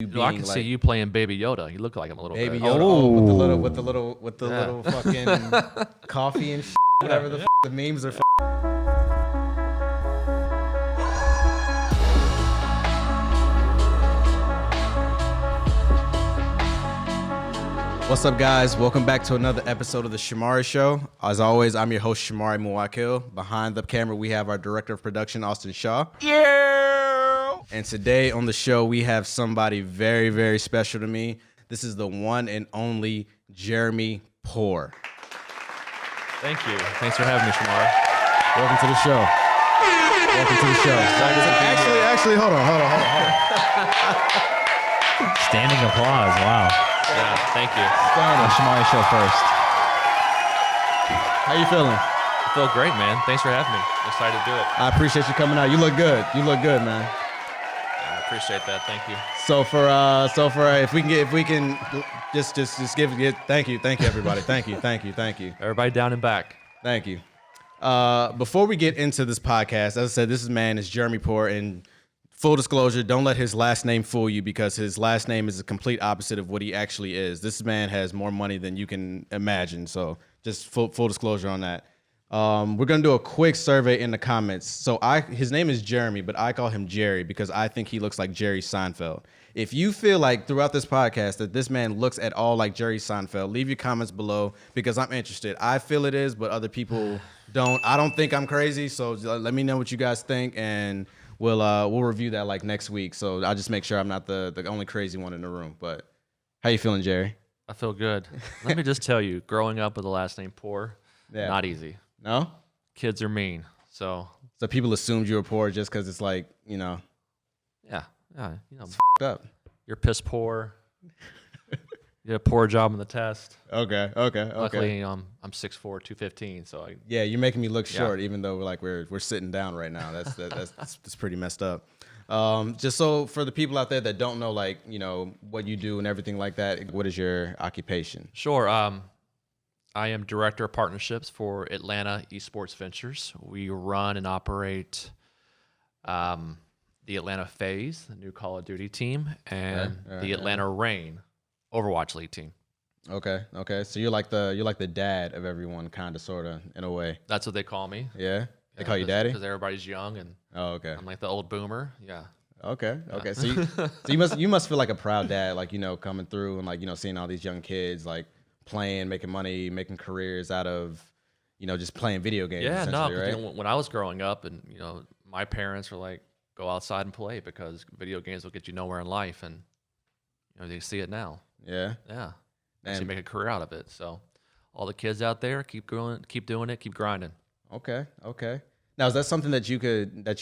I can see you playing Baby Yoda. You look like him a little Baby bit. Yoda, with the little fucking coffee and whatever the the memes are. What's up, guys? Welcome back to another episode of the Shomari Show. As always, I'm your host, Shomari Muwakil. Behind the camera, we have our director of production, Austin Shaw. Yeah! And today on the show, we have somebody very, very special to me. This is the one and only Jeremy Poore. Thank you. Thanks for having me, Shomari. Welcome to the show. Welcome to the show. Actually, hold on. Standing applause, wow. Yeah, thank you. The Shomari Show first. How you feeling? I feel great, man. Thanks for having me. I'm excited to do it. I appreciate you coming out. You look good. You look good, man. I appreciate that. Thank you. So for if we can just give thank you everybody. Thank you. Everybody down and back. Thank you. Before we get into this podcast, as I said, this man is Jeremy Poore, and full disclosure, don't let his last name fool you because his last name is the complete opposite of what he actually is. This man has more money than you can imagine. So just full disclosure on that. We're going to do a quick survey in the comments. So his name is Jeremy, but I call him Jerry because I think he looks like Jerry Seinfeld. If you feel like throughout this podcast that this man looks at all like Jerry Seinfeld, leave your comments below because I'm interested. I feel it is, but other people don't. I don't think I'm crazy. So let me know what you guys think, and we'll review that like next week. So I'll just make sure I'm not the only crazy one in the room. But how you feeling, Jerry? I feel good. Let me just tell you, growing up with the last name Poore, not easy. No? Kids are mean. So people assumed you were poor just because it's like, yeah, it's up. You're piss poor. You did a poor job on the test. Okay. Luckily, I'm 6'4", 215. So yeah, you're making me look short, even though we're sitting down right now. That's pretty messed up. Just so for the people out there that don't know, what you do and everything like that, what is your occupation? Sure. I am director of partnerships for Atlanta Esports Ventures. We run and operate the Atlanta Faze, the new Call of Duty team, and the Atlanta Reign Overwatch League team. Okay. So you're like the dad of everyone, kind of, sort of, in a way. That's what they call me. Yeah. They call you daddy because everybody's young, and I'm like the old boomer. Yeah. Okay. So you must feel like a proud dad, coming through and seeing all these young kids playing, making money, making careers out of just playing video games. Yeah. No. Right? When I was growing up, and my parents were like, go outside and play because video games will get you nowhere in life, and they see it now. Yeah. Actually make a career out of it. So all the kids out there, keep doing it, keep grinding. Okay. Now, is that something that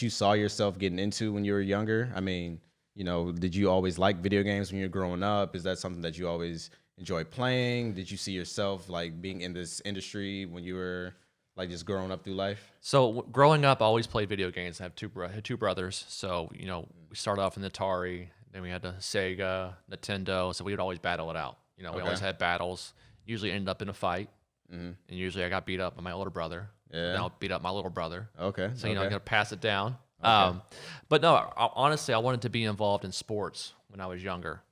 you saw yourself getting into when you were younger? I mean, did you always like video games when you were growing up? Is that something that you always enjoyed playing? Did you see yourself being in this industry when you were just growing up through life? So growing up, I always played video games. I have two brothers. So, we started off in the Atari, then we had the Sega, Nintendo. So we would always battle it out. We always had battles, usually ended up in a fight. And usually I got beat up by my older brother. Yeah. Then I'll beat up my little brother. Okay. So, I got to pass it down. Okay. But no, honestly, I wanted to be involved in sports when I was younger.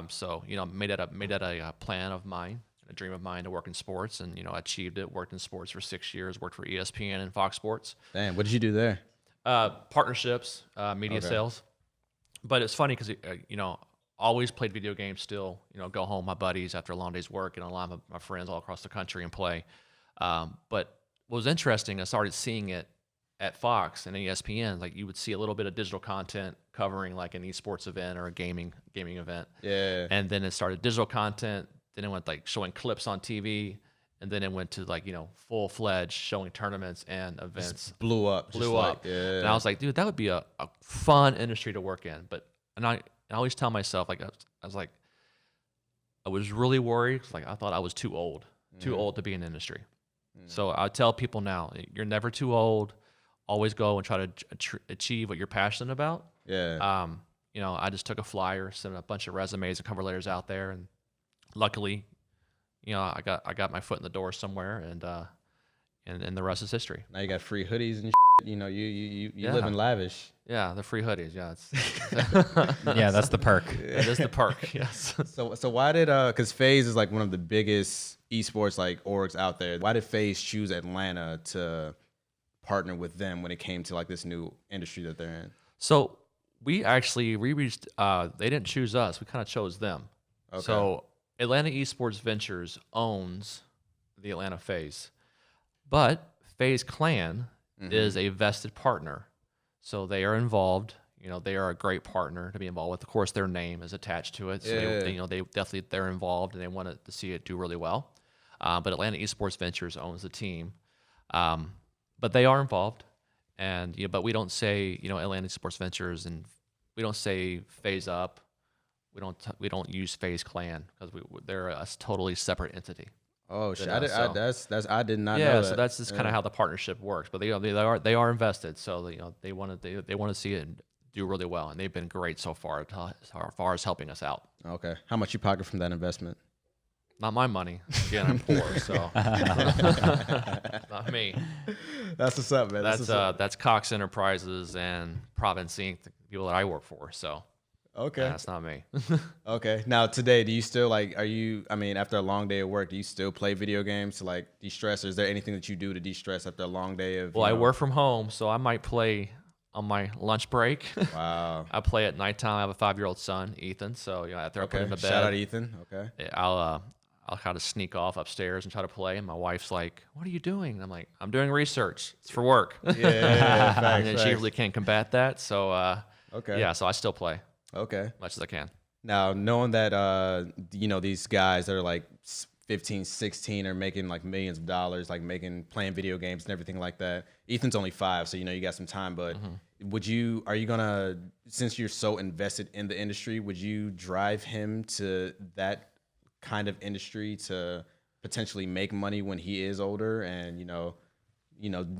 So, made that a plan of mine, a dream of mine to work in sports, and, achieved it. Worked in sports for 6 years, worked for ESPN and Fox Sports. Damn, what did you do there? Partnerships, media sales. But it's funny because, always played video games still, go home with my buddies after a long day's work and a lot of my friends all across the country and play. But what was interesting, I started seeing it at Fox and ESPN. You would see a little bit of digital content covering an esports event or a gaming event. Yeah. And then it started digital content. Then it went showing clips on TV. And then it went to full-fledged showing tournaments and events. Just blew up. Yeah. And I was like, dude, that would be a fun industry to work in. And I always tell myself, I was really worried. I thought I was too old to be in the industry. So I tell people now, you're never too old. Always go and try to achieve what you're passionate about. Yeah. I just took a flyer, sent a bunch of resumes and cover letters out there, and luckily, I got my foot in the door somewhere, and the rest is history. Now you got free hoodies and You know, you Yeah. live in lavish. Yeah, the free hoodies. Yeah, it's Yeah, that's the perk. that is the perk. Yes. So why did because FaZe is like one of the biggest esports like orgs out there. Why did FaZe choose Atlanta to partner with them when it came to like this new industry that they're in? So we reached. They didn't choose us. We kind of chose them. Okay. So Atlanta Esports Ventures owns the Atlanta Faze, but FaZe Clan is a vested partner. So they are involved. You know, they are a great partner to be involved with. Of course, their name is attached to it. So they're involved and they wanted to see it do really well. But Atlanta Esports Ventures owns the team. But they are involved. And but we don't say, Atlanta Esports Ventures, and we don't say FaZe Up. We don't use FaZe Clan because they're a totally separate entity. Oh shit! know, I did not know Yeah, that. so that's just kind of how the partnership works. But they are invested, so they want to see it do really well, and they've been great so far as helping us out. Okay. How much you pocket from that investment? Not my money. Again, I'm poor, so not me. That's what's up, man. That's Cox Enterprises and Province Inc., the people that I work for. So okay. that's not me. Okay. Now today, do you still after a long day of work, do you still play video games to like de-stress, or is there anything that you do to de-stress after a long day of? Well, I work from home, so I might play on my lunch break. Wow. I play at nighttime. I have a 5-year-old son, Ethan. So after I put him to bed, Shout out Ethan. Okay. I'll kind of sneak off upstairs and try to play. And my wife's like, "What are you doing?" And I'm like, "I'm doing research. It's for work." Yeah. Facts, And she really can't combat that. So okay. yeah, so I still play Okay. much as I can. Now, knowing that, these guys that are like 15, 16 are making like millions of dollars, like playing video games and everything like that. Ethan's only 5, so you got some time. But are you gonna, since you're so invested in the industry, would you drive him to that kind of industry to potentially make money when he is older, and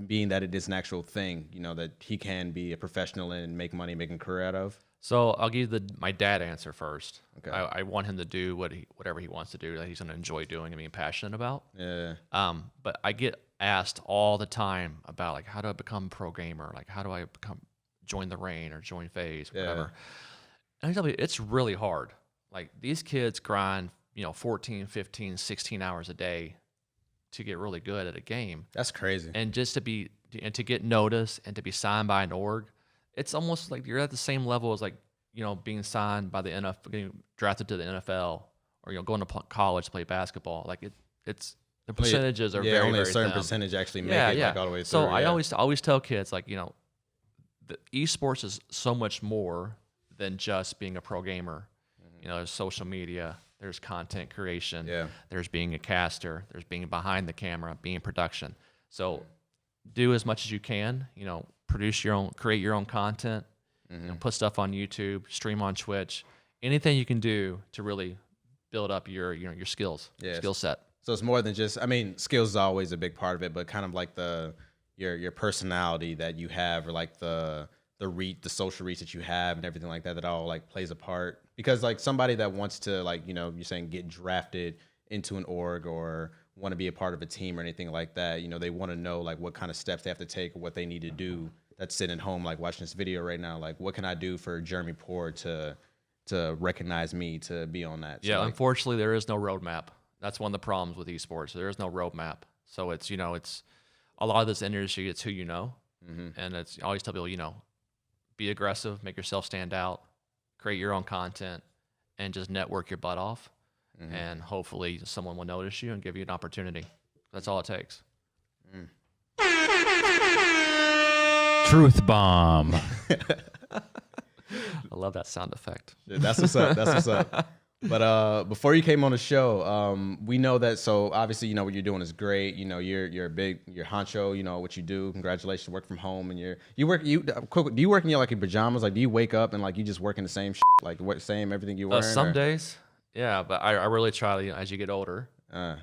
being that it is an actual thing, that he can be a professional and make money, making a career out of? So I'll give you my dad answer first. Okay. I want him to do whatever he wants to do that he's going to enjoy doing and being passionate about. Yeah. But I get asked all the time about like, how do I become a pro gamer? Like, how do I join the Reign or join FaZe, whatever. And I tell you, it's really hard. Like these kids grind, 14, 15, 16 hours a day to get really good at a game. That's crazy. And just to get noticed and to be signed by an org, it's almost like you're at the same level as like, being signed by the NFL, getting drafted to the NFL, or going to college to play basketball. Like it's the percentages are very, only very a certain thin. percentage actually make it like all the way through. So I always tell kids like, the esports is so much more than just being a pro gamer. There's social media, there's content creation, there's being a caster, there's being behind the camera, being production. So do as much as you can, create your own content, put stuff on YouTube, stream on Twitch, anything you can do to really build up your skills, skill set. So it's more than just, skills is always a big part of it, but kind of like your personality that you have, or like the social reach that you have and everything like that all like plays a part. Because like somebody that wants to like, you're saying get drafted into an org or want to be a part of a team or anything like that, they want to know like what kind of steps they have to take or what they need to do. That's sitting home like watching this video right now. Like, what can I do for Jeremy Poore to recognize me, to be on that? So, yeah, unfortunately, there is no roadmap. That's one of the problems with esports. There is no roadmap. So it's it's a lot of this industry. It's who you know, and I always tell people, be aggressive, make yourself stand out, create your own content, and just network your butt off, and hopefully someone will notice you and give you an opportunity. That's all it takes. Truth bomb. I love that sound effect. That's what's up. That's what's up. But before you came on the show, we know that. So obviously, what you're doing is great. You're big, you're honcho. What you do. Congratulations. Work from home, and do you work in your pajamas? Like, do you wake up and like you just work in the same like what same everything you wear? Some days, yeah. But I really try to. As you get older, I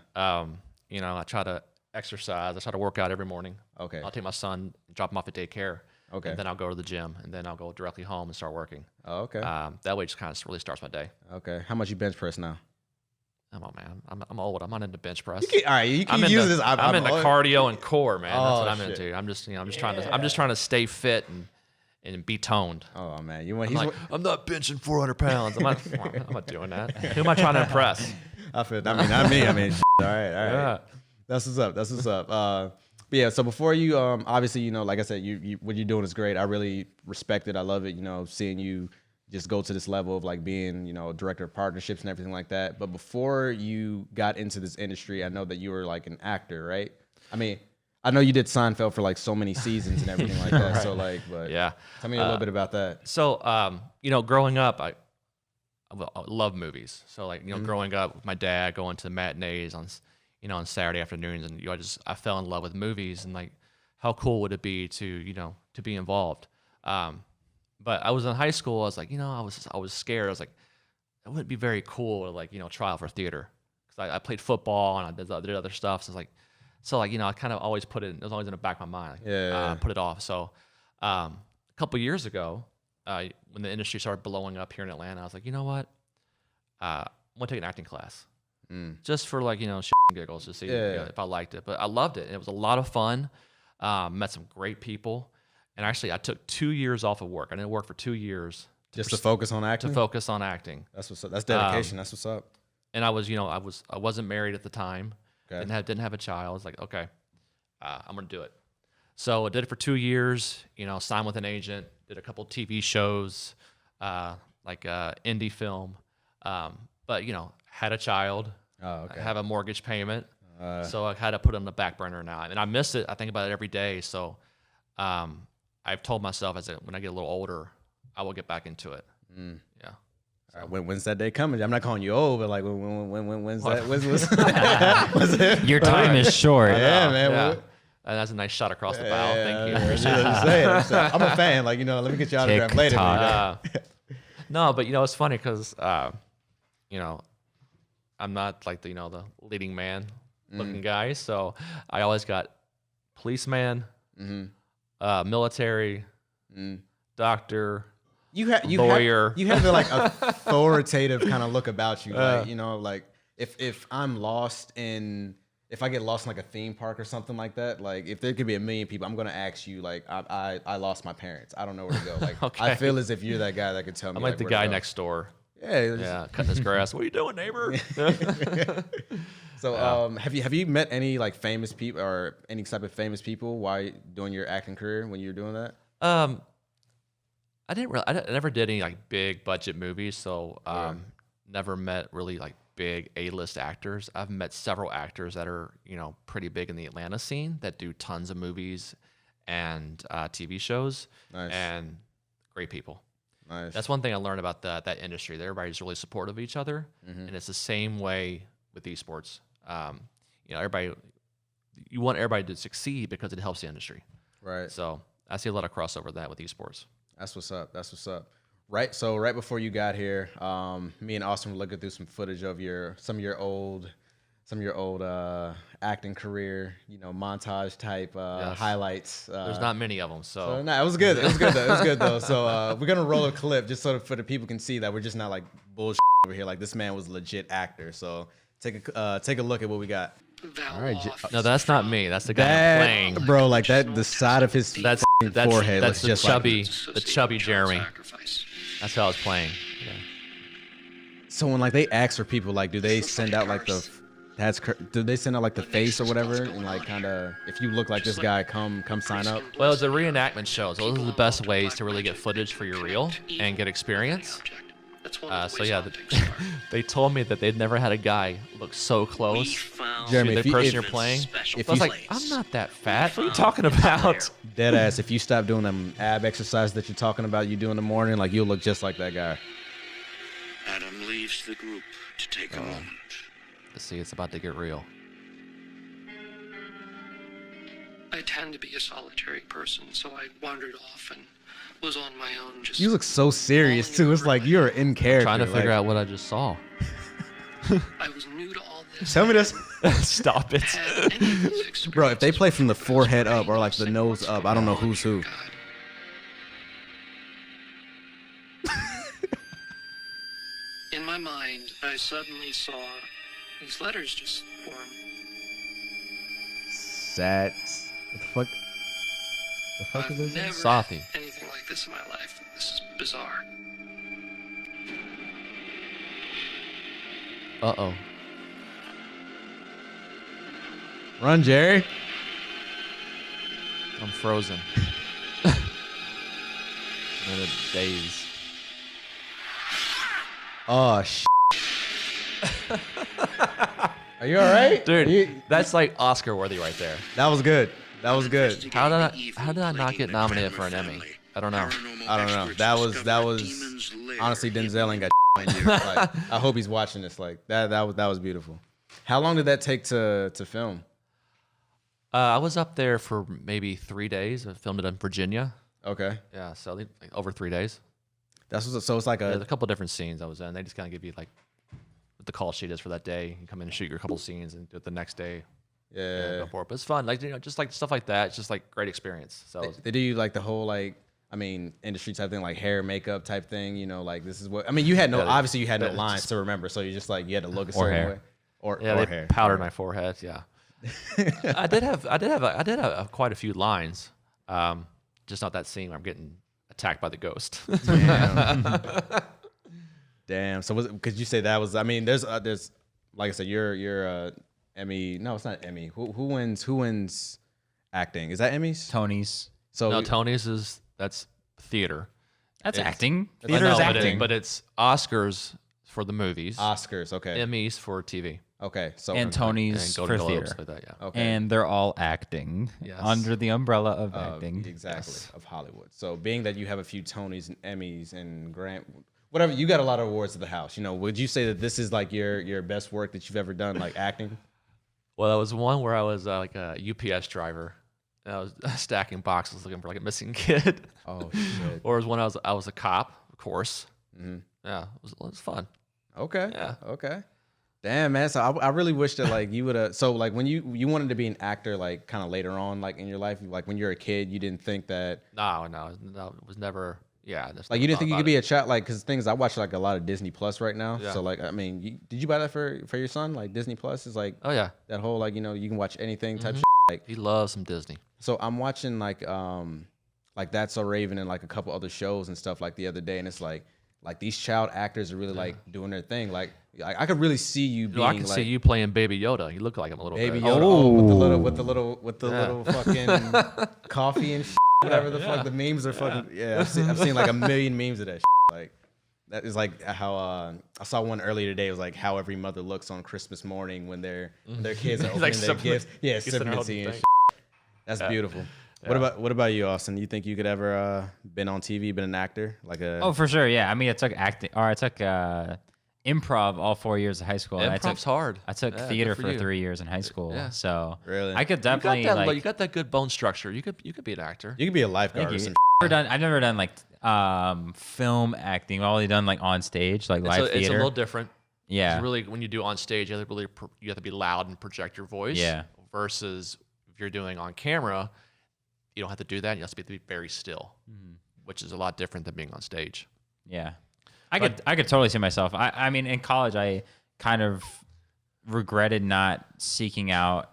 try to exercise. I try to work out every morning. Okay. I'll take my son, drop him off at daycare. Okay. And then I'll go to the gym, and then I'll go directly home and start working. Oh, okay. That way, it just kind of really starts my day. Okay. How much you bench press now? Come on, man. I'm old. I'm not into bench press. All right, you can I'm use into, this. I'm into cardio and core, man. That's what I'm shit. into. I'm just trying to stay fit and be toned. Oh man, you want? I'm not benching 400 pounds. I'm not doing that. Who am I trying to impress? I feel. I mean, not me. I mean, all right. Yeah. That's what's up. That's what's up. But yeah. So before you, obviously, you know, like I said, you what you're doing is great. I really respect it. I love it. You know, seeing you just go to this level of like being, you know, director of partnerships and everything like that. But before you got into this industry, I know that you were like an actor, right? I mean, I know you did Seinfeld for like so many seasons and everything like that. Right. So like, but yeah, tell me a little bit about that. So, you know, growing up, I love movies. So like, you know, growing up with my dad, going to matinees on, you know, on Saturday afternoons, and I fell in love with movies and like, how cool would it be to, you know, to be involved. But I was in high school. I was like, you know, I was scared. I was like, it wouldn't be very cool to like, you know, try out for theater, because I played football and I did other stuff. So you know, I kind of always put it. It was always in the back of my mind. Like, put it off. So a couple years ago, when the industry started blowing up here in Atlanta, I was like, you know what? I'm gonna take an acting class, just for like, you know, shit and giggles to see you know, if I liked it. But I loved it. It was a lot of fun. Met some great people. And actually, I took 2 years off of work. I didn't work for 2 years. Just to focus on acting? To focus on acting. That's what's up. That's dedication. That's what's up. And I was, you know, I wasn't married at the time. Okay. Didn't have a child. I was like, okay, I'm going to do it. So I did it for 2 years, you know, signed with an agent, did a couple TV shows, like indie film. But, you know, had a child, have a mortgage payment. So I had to put it on the back burner now. And I miss it. I think about it every day. So I've told myself when I get a little older, I will get back into it. Yeah. So. All right, when's that day coming? I'm not calling you old, but like when's that? When's it? Your time is short. Yeah, man. Yeah. And that's a nice shot across the bow. Thank you. Appreciate it. I'm a fan. Like, you know, let me get your autograph later. No, but you know, it's funny because you know, I'm not like the leading man looking guy, so I always got policeman, military, doctor, lawyer. You have the like authoritative kind of look about you. Like, you know, like if I'm lost if I get lost in like a theme park or something like that, like if there could be a million people, I'm gonna ask you, like, I lost my parents. I don't know where to go. Like, okay. I feel as if you're that guy that could tell me. I'm like the guy next door. Yeah, cutting his grass. What are you doing, neighbor? So, have you met any like famous people or any type of famous people while doing your acting career when you were doing that? I never did any like big budget movies, so never met really like big A-list actors. I've met several actors that are, you know, pretty big in the Atlanta scene that do tons of movies and TV shows. Nice. And great people. Nice. That's one thing I learned about that industry. Everybody's really supportive of each other, and it's the same way with esports. You know, you want everybody to succeed because it helps the industry. Right. So I see a lot of crossover with that with esports. That's what's up. That's what's up. Right. So right before you got here, me and Austin were looking through some footage of some of your old acting career, you know, montage type highlights. There's not many of them, so no, it was good. It was good though. It was good though. So we're gonna roll a clip just so for the people can see that we're just not like bullshit over here. Like, this man was a legit actor. So take a look at what we got. All right. No, that's not me. That's the guy playing. Bro, like that, the side of his forehead that's looks the chubby Jeremy. That's how I was playing. Yeah. So when like they ask for people, like, do they send out like do they send out like the face or whatever, and like kind of, if you look like this guy, come sign up? Well, it's a reenactment show, so those are the best ways to really get footage for your reel and get experience. So yeah, they told me that they'd never had a guy look so close Jeremy, to the person you're playing. I was like, I'm not that fat. What are you talking about? Dead ass. If you stop doing them ab exercises that you're talking about, you do in the morning, like, you'll look just like that guy. Adam leaves the group to take a moment. See, it's about to get real. I tend to be a solitary person, so I wandered off and was on my own. Just you look so serious too. It's like you're in character. Trying to figure out what I just saw. I was new to all this. Tell me this. Stop it. Bro, if they play from the forehead up or like the nose up, I don't know who's who. In my mind, I suddenly saw These letters just form. Sat. What the fuck? The fuck is I've this? never Safi. had anything like this in my life. This is bizarre. Uh-oh. Run, Jerry. I'm frozen. In a daze. Oh, Are you all right? Dude, that's like Oscar worthy right there. That was good. That was good. How did I not get nominated for an Emmy? I don't know. I don't know. That was honestly Denzel ain't got on you. Like, I hope he's watching this. Like that was beautiful. How long did that take to film? I was up there for maybe 3 days. I filmed it in Virginia. Okay. Yeah, so like over 3 days. So it's like There's a couple different scenes I was in. They just kind of give you like what the call sheet is for that day. You come in and shoot your couple scenes and do it the next day. yeah. Go for it. But it's fun. Like just like stuff like that. It's just like great experience. So They do you like the whole like industry type thing, like hair, makeup type thing, like this is what you had obviously you had no lines to remember, so you just like you had to look a certain hair. way. Or they hair. powdered my forehead. Yeah, I did have quite a few lines. Just not that scene where I'm getting attacked by the ghost. Damn. So could you say that was? I mean, there's like I said, you're Emmy. No, it's not Emmy. Who wins acting? Is that Emmys? Tony's. So No, Tony's that's theater. That's acting. I Theater is know, acting. but it's Oscars for the movies, Oscars. Okay. Emmys for TV, Okay. So and Tony's and Golden for Globes theater. like that. Yeah. okay. And they're all acting Yes. under the umbrella of acting. Exactly, of Hollywood. So being that you have a few Tonys and Emmys and whatever, you got a lot of awards at the house. Would you say that this is like your best work that you've ever done, like acting? Well, that was one where I was like a UPS driver. And I was stacking boxes looking for like a missing kid. Oh shit. Or it was when I was a cop, of course. Mm-hmm. Yeah, it was fun. Okay. Yeah. Okay. Damn, man. So I really wish that like you would have. So like when you wanted to be an actor, like kind of later on, like in your life, like when you're a kid, you didn't think that. No, it was never. Yeah, Like you didn't think you could be a child, like because things I watch like a lot of Disney Plus right now. Yeah. So like did you buy that for your son? Like Disney Plus is like Oh yeah, that whole like you can watch anything type shit. Like he loves some Disney. so I'm watching like That's So Raven and like a couple other shows and stuff like the other day, and it's like these child actors are really like doing their thing. Like I could really see you being. I can see you playing Baby Yoda. You look like him a little Baby bit. Yoda with the little fucking coffee and whatever the fuck the memes are fucking. Yeah, I've seen like a million memes of that. Like that is like how I saw one earlier today. It was like how every mother looks on Christmas morning when their kids are opening Like their sipping- gifts. Yeah, sipping sipping their and tea own and thing. That's beautiful. What about you, Austin? You think you could ever been on TV, been an actor, like a? Oh, for sure. Yeah. I mean, I took acting, or I took improv all 4 years of high school. and Improv's hard. I took Yeah, theater good for you. 3 years in high school. Yeah. So Really? I could You got definitely that. You got that good bone structure. You could be an actor. You could be a lifeguard or Thank you. some. I've never done like film acting. I've only done like on stage, like live It's a theater. little different. Yeah. It's really when you do on stage, you have to be loud and project your voice. Yeah. Versus if you're doing on camera, you don't have to do that. You have to be very still, which is a lot different than being on stage. Yeah. I could totally see myself. I mean, in college, I kind of regretted not seeking out,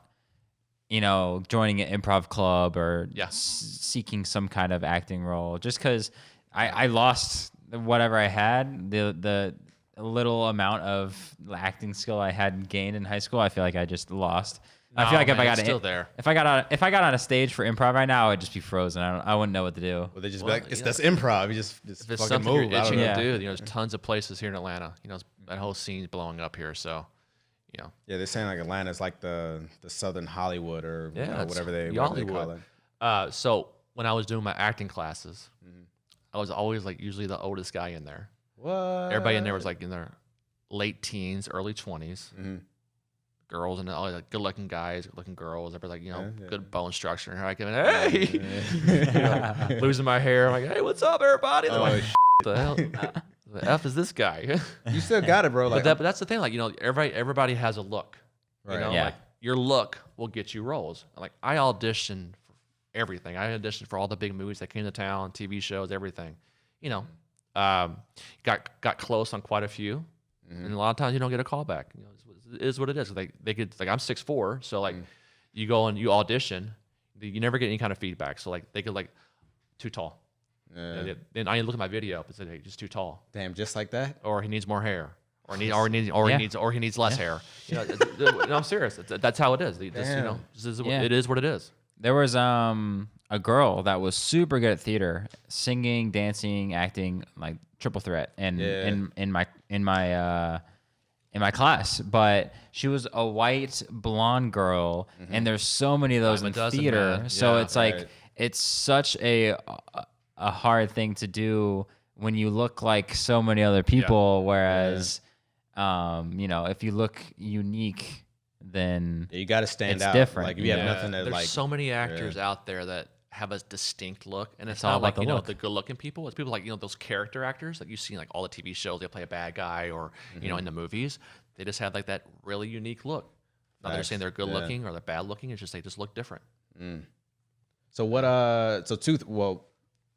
joining an improv club or seeking some kind of acting role, just because I lost whatever I had, the little amount of acting skill I had gained in high school. I feel like I just lost. I feel like if I got still there. if I got on a stage for improv right now, I would just be frozen. I wouldn't know what to do. Well, they just be like, that's improv. You just If it's fucking something move. you're I don't itching know. to do, there's tons of places here in Atlanta. That whole scene's blowing up here. So, Yeah, they're saying like Atlanta's like the Southern Hollywood or it's whatever they Hollywood. call it. So when I was doing my acting classes, I was always like usually the oldest guy in there. What? Everybody in there was like in their late teens, early 20s. Girls and all like good-looking guys, good-looking girls. Everybody like good bone structure. And I come in, hey, losing my hair. I'm like, hey, what's up, everybody? They're like, what the hell? The F is this guy? You still got it, bro. Like, But that's the thing. Like everybody has a look. Right. Yeah. Like your look will get you roles. Like I auditioned for everything. I auditioned for all the big movies that came to town, TV shows, everything. Got close on quite a few. and a lot of times you don't get a call back. You know, it is what it is. They could like I'm 6'4", so like you go and you audition, you never get any kind of feedback. So like they could like too tall. And I look at my video up and say, hey, just too tall. Damn, just like that. Or he needs more hair. Or he needs less hair. You know, no, I'm serious. That's how it is. It is what it is. There was a girl that was super good at theater, singing, dancing, acting, like triple threat, and in my class. But she was a white blonde girl, and there's so many of those in theater. So it's like it's such a hard thing to do when you look like so many other people. Whereas, you know, if you look unique, then you got to stand it's out. different. Like if you have nothing to There's like. so many actors out there that have a distinct look, and it's not like the good-looking people. It's people like those character actors that you see in like all the TV shows. They play a bad guy, or in the movies, they just have like that really unique look. Not that they're saying they're good-looking or they're bad-looking. It's just they just look different. So what? Well,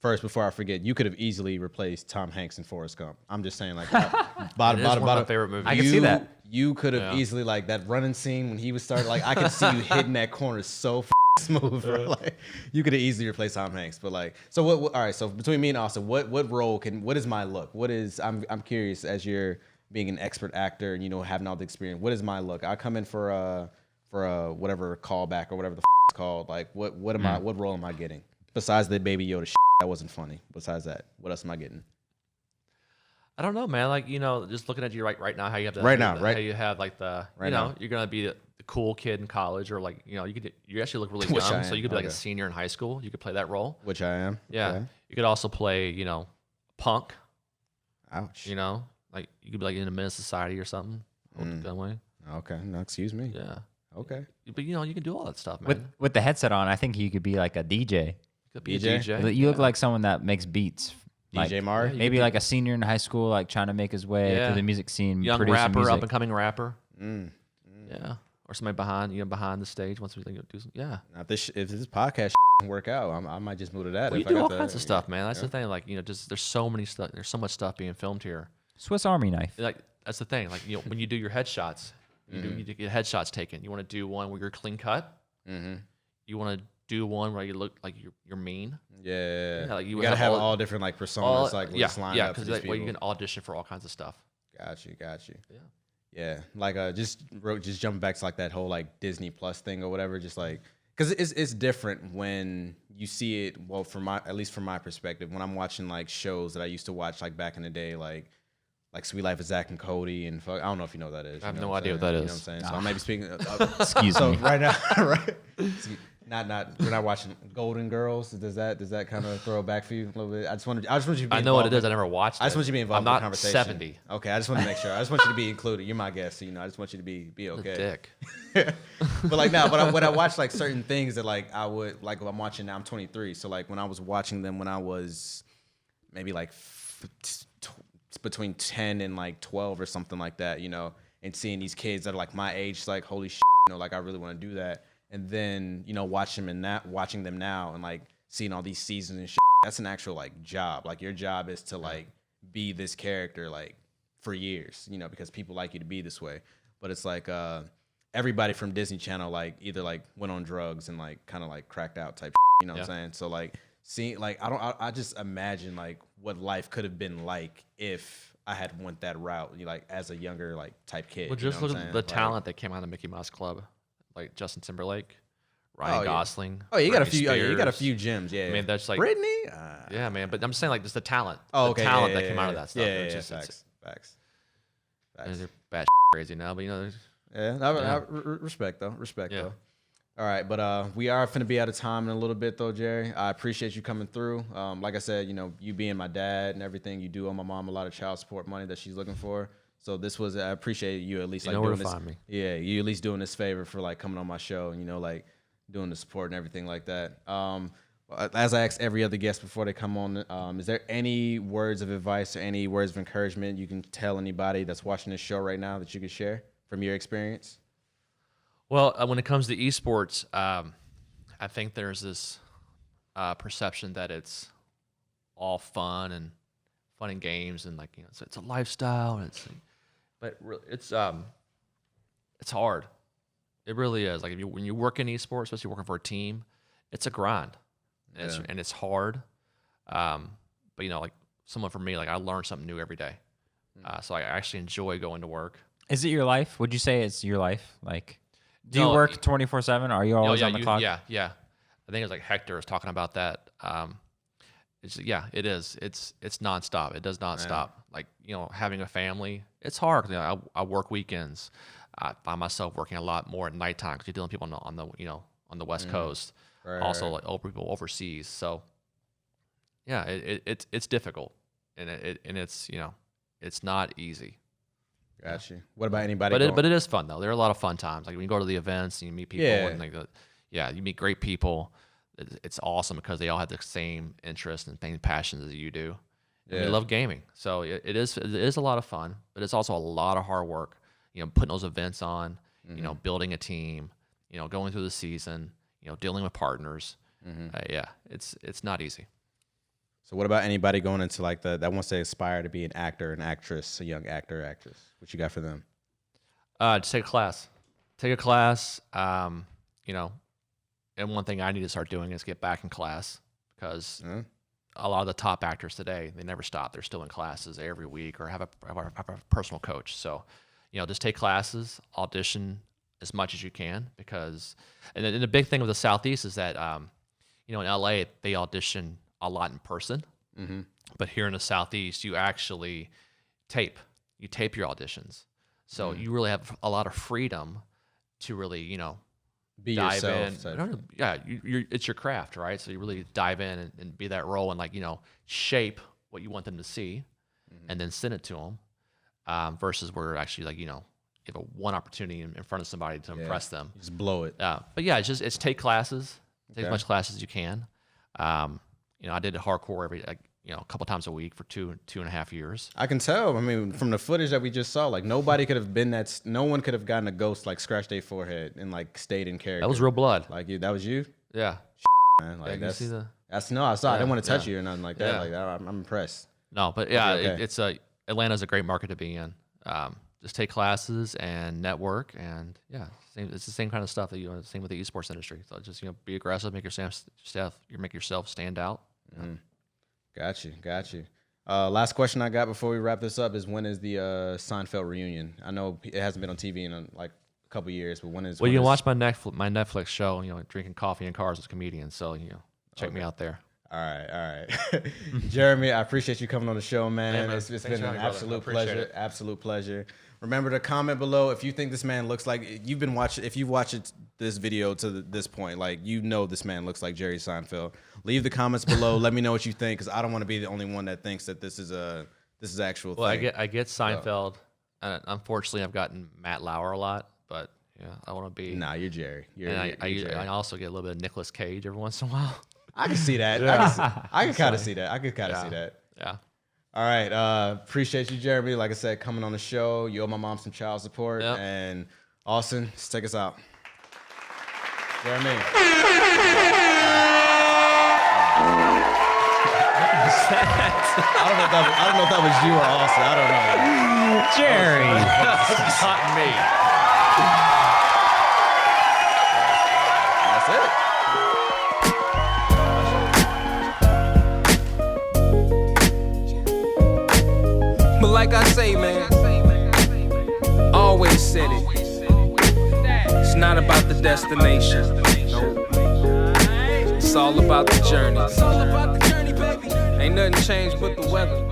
first before I forget, you could have easily replaced Tom Hanks in Forrest Gump. I'm just saying, like, one of my favorite movies. I can see that. You could have easily like that running scene when he was starting. Like I could see you hitting that corner so smooth, bro. Like you could have easily replaced Tom Hanks. But like, so what? All right. So between me and Austin, what role what is my look? What is? I'm curious as you're being an expert actor and having all the experience. What is my look? I come in for a whatever callback or whatever the it's called. Like what role am I getting besides the Baby Yoda shit? That wasn't funny. Besides that, what else am I getting? I don't know, man. Like just looking at you right now, how you have how you have like you're gonna be the cool kid in college, or like you actually look really young, so you could be like a senior in high school. You could play that role, which I am. Yeah, okay. You could also play punk. Ouch. Like you could be like in a men's society or something. That way. Okay. No, excuse me. Yeah. Okay. But you can do all that stuff, man. With the headset on, I think you could be like a DJ. You could be a DJ. You look like someone that makes beats. DJ Mari? Maybe like a senior in high school, like trying to make his way through the music scene. Young rapper, up and coming rapper. Yeah. Or somebody behind the stage wants to do something. Yeah. Now, if this podcast can work out, I might just move to that. Well, you do all kinds of stuff, man. That's the thing. Like, just there's so many stuff. There's so much stuff being filmed here. Swiss Army knife. Like that's the thing. Like when you do your headshots, you get headshots taken. You want to do one where you're clean cut. You want to do one where you look like you're mean. Yeah. Like you gotta have all different like personas, because that way you can audition for all kinds of stuff. Got you. Yeah. Like just jumping back to like that whole like Disney Plus thing or whatever. Just like because it's different when you see it. Well, at least from my perspective, when I'm watching like shows that I used to watch like back in the day, like Sweet Life of Zack and Cody and I don't know if you know what that is. I have no idea what that is. You know what I'm saying? So I may be speaking. Excuse me. Right now, right? We're not watching Golden Girls. Does that kind of throw it back for you a little bit? I just want you to be I know what it is. I never watched it. I just want you to be involved in the conversation. I'm not 70. Okay, I just want to make sure. I just want you to be included. You're my guest, so I just want you to be okay. A dick. But like now, when I watch like certain things that like I would like I'm watching now. I'm 23, so like when I was watching them when I was maybe like between 10 and like 12 or something like that, and seeing these kids that are like my age, like holy shit, like I really want to do that. And then, watching them now and like seeing all these seasons and shit, that's an actual like job. Like your job is to like be this character like for years, because people like you to be this way. But it's like everybody from Disney Channel like either like went on drugs and like kind of like cracked out type shit, what I'm saying? So like seeing like I just imagine like what life could have been like if I had went that route, like as a younger like type kid. Well, just look at the talent that came out of Mickey Mouse Club. Like Justin Timberlake, Ryan Gosling. Oh, you got a Britney few. Spears. You got a few gems. Yeah. I mean, that's like Brittany. Yeah, man. But I'm saying like just the talent. Oh, okay. The talent that came out of that stuff. Yeah. Facts. They're bad crazy now, but respect though. All right, but we are finna be out of time in a little bit though, Jerry. I appreciate you coming through. Like I said, you being my dad and everything, you do owe my mom a lot of child support money that she's looking for. So I appreciate you at least like doing this. Find me. Yeah, you at least doing this favor for like coming on my show and like doing the support and everything like that. As I ask every other guest before they come on, is there any words of advice or any words of encouragement you can tell anybody that's watching this show right now that you could share from your experience? Well, when it comes to esports, I think there's this perception that it's all fun and games and like it's a lifestyle and But it's hard. It really is. Like when you work in esports, especially working for a team, it's a grind, and it's hard. But like someone for me, like I learn something new every day. So I actually enjoy going to work. Is it your life? Would you say it's your life? Like, do you work 24/7? Are you always on the clock? Yeah. I think it's like Hector was talking about that. It is. It's nonstop. It does not stop. Like, having a family, it's hard. I work weekends. I find myself working a lot more at nighttime because you're dealing with people on the West Coast. Also, like people overseas. So, yeah, it's difficult, and it's not easy. Got you. What about anybody? But it is fun though. There are a lot of fun times. Like when you go to the events and you meet people, and you meet great people. It's awesome because they all have the same interests and same passions as you do. And they love gaming, so it is a lot of fun. But it's also a lot of hard work. Putting those events on. Building a team. Going through the season. Dealing with partners. It's not easy. So what about anybody going into like that wants to aspire to be an actor, an actress, a young actor, or actress? What you got for them? Just take a class. Take a class. And one thing I need to start doing is get back in class because a lot of the top actors today, they never stop. They're still in classes every week or have a personal coach. So, just take classes, audition as much as you can because, and the big thing with the Southeast is that, in LA, they audition a lot in person, but here in the Southeast, you actually tape your auditions. So you really have a lot of freedom to really, be dive yourself. in. It's your craft, right? So you really dive in and be that role and shape what you want them to see and then send it to them versus where actually you have one opportunity in front of somebody to impress them. Just blow it. But it's take classes, take as much classes as you can. I did hardcore a couple times a week for 2.5 years. I can tell. I mean, from the footage that we just saw, like nobody could have been no one could have gotten a ghost like scratch their forehead and like stayed in character. That was real blood. Like that was you? Yeah. Man, like you see that's no, I saw. I didn't want to touch you or nothing like that. Yeah. Like I'm impressed. No, but it's Atlanta's a great market to be in. Just take classes and network, and it's the same kind of stuff that same with the esports industry. So just be aggressive, make yourself stand out. Got you. Last question I got before we wrap this up is when is the Seinfeld reunion? I know it hasn't been on TV in like a couple years, but when is? Well, you can watch my Netflix show. Drinking coffee in cars with comedians. So check me out there. All right. Jeremy, I appreciate you coming on the show, man. It's been an absolute pleasure. Absolute pleasure. Remember to comment below if you think this man looks like if you've watched this video to this point, like this man looks like Jerry Seinfeld. Leave the comments below. Let me know what you think because I don't want to be the only one that thinks that this is actual. Well, thing. I get Seinfeld. Unfortunately, I've gotten Matt Lauer a lot, but I want to be. Nah, you're Jerry. I also get a little bit of Nicolas Cage every once in a while. I can see that. I can kind of see that. See that. Yeah. All right. Appreciate you, Jeremy. Like I said, coming on the show. You owe my mom some child support. Yep. And Austin, just take us out. Jeremy. Jerry. I don't know if that was you or Austin. I don't know. Jerry. That's not me. That's it. But like I say, man, always said it. It's not about the destination. It's all about the journey. Ain't nothing changed but the weather.